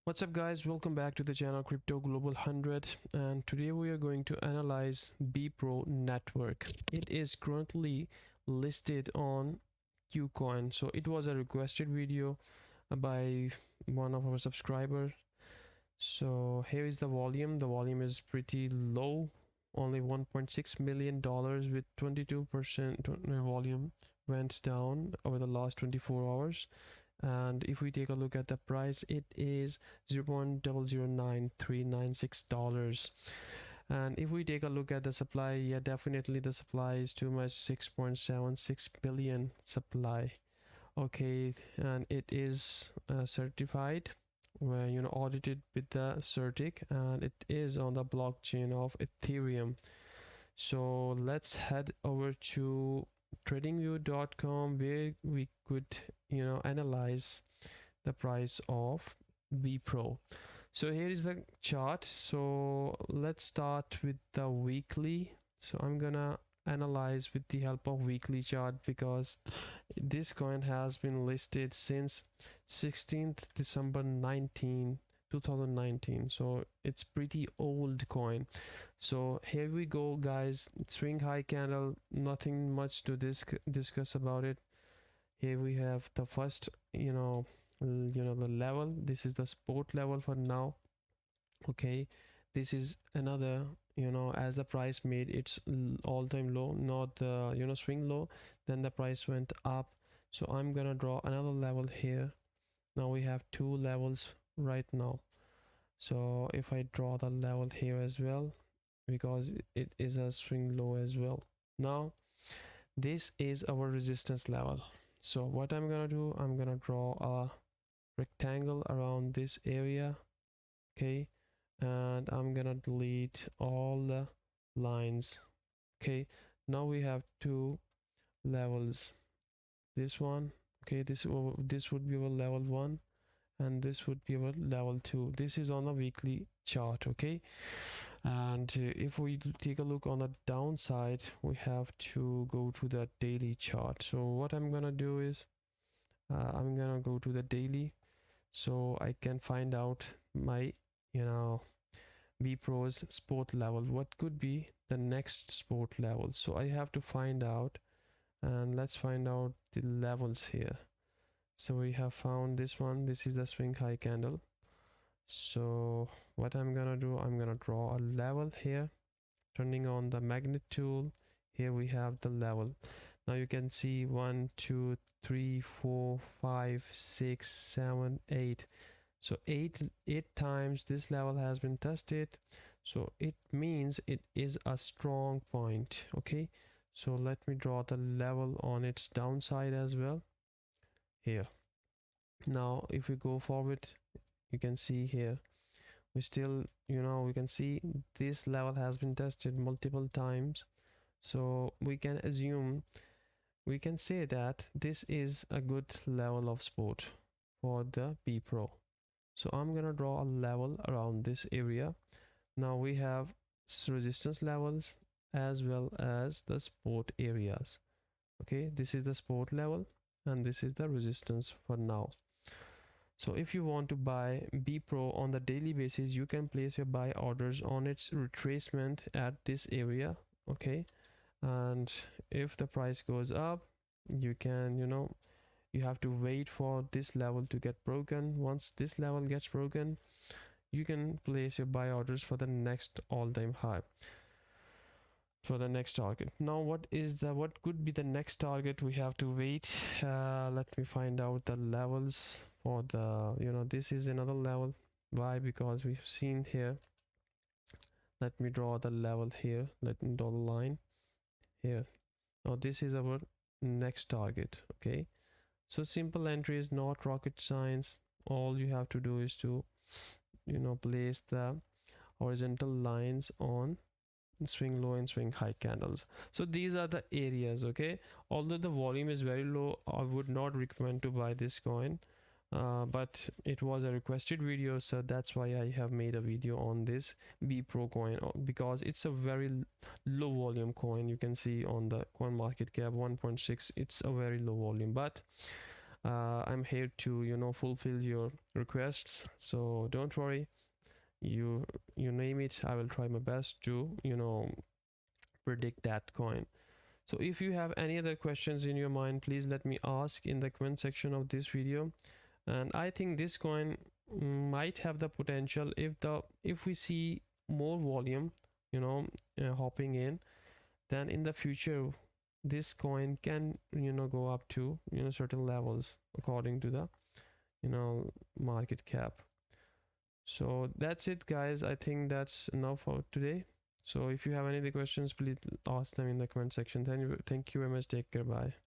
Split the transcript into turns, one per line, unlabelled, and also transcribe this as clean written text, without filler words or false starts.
What's up guys, welcome back to the channel Crypto Global 100, and today we are going to analyze Bepro network. It is currently listed on Kucoin, so it was a requested video by one of our subscribers. So here is the volume is pretty low, only $1.6 million with 22% volume went down over the last 24 hours. And if we take a look at the price, it is $0.009396. And if we take a look at the supply, yeah, definitely the supply is too much, 6.76 billion supply. Okay, and it is certified, where audited with the certic, and it is on the blockchain of Ethereum. So let's head over to tradingview.com, where we could analyze the price of Bepro. So here is the chart. So let's start with the weekly. So I'm gonna analyze with the help of weekly chart, because this coin has been listed since 16th December 2019, so it's pretty old coin. So here we go guys, swing high candle, nothing much to discuss about it. Here we have the first the level. This is the support level for now. Okay, this is another, as the price made its all-time low, not the swing low, then the price went up. So I'm gonna draw another level here. Now we have two levels right now. So if I draw the level here as well, because it is a swing low as well. Now this is our resistance level. So what I'm gonna do, I'm gonna draw a rectangle around this area. Okay, and I'm gonna delete all the lines. Okay, now we have two levels. This one, okay, this would be our level 1, and this would be our level 2. This is on a weekly chart. Okay, and if we take a look on the downside, we have to go to the daily chart. So what I'm gonna do is I'm gonna go to the daily, so I can find out my Bepro's sport level. What could be the next sport level? So I have to find out, and let's find out the levels here. So we have found this one. This is the swing high candle. So what I'm gonna do, I'm gonna draw a level here, turning on the magnet tool. Here we have the level. Now you can see 1 2 3 4 5 6 7 8. So eight times this level has been tested, so it means it is a strong point. Okay, so let me draw the level on its downside as well here. Now if we go forward, you can see here we still, we can see this level has been tested multiple times. So we can assume, we can say that this is a good level of support for the Bepro. So I'm gonna draw a level around this area. Now we have resistance levels as well as the support areas. Okay, this is the support level and this is the resistance for now. So if you want to buy Bepro on the daily basis, you can place your buy orders on its retracement at this area. Okay, and if the price goes up, you can, you have to wait for this level to get broken. Once this level gets broken, you can place your buy orders for the next all-time high, for the next target. Now what could be the next target? We have to wait. Let me find out the levels for the, this is another level. Why? Because we've seen here, let me draw the level here, let me draw the line here. Now this is our next target. Okay, so simple entry is not rocket science. All you have to do is to place the horizontal lines on swing low and swing high candles. So these are the areas. Okay, although the volume is very low, I would not recommend to buy this coin, but it was a requested video, so that's why I have made a video on this Bepro coin, because it's a very low volume coin. You can see on the coin market cap 1.6, it's a very low volume, but I'm here to, you know, fulfill your requests, so don't worry. You name it, I will try my best to, you know, predict that coin. So if you have any other questions in your mind, please let me ask in the comment section of this video. And I think this coin might have the potential, if we see more volume, you know, hopping in, then in the future this coin can, you know, go up to, you know, certain levels according to the, you know, market cap. So that's it, guys. I think that's enough for today. So if you have any other questions, please ask them in the comment section. Thank you very much. Take care. Bye.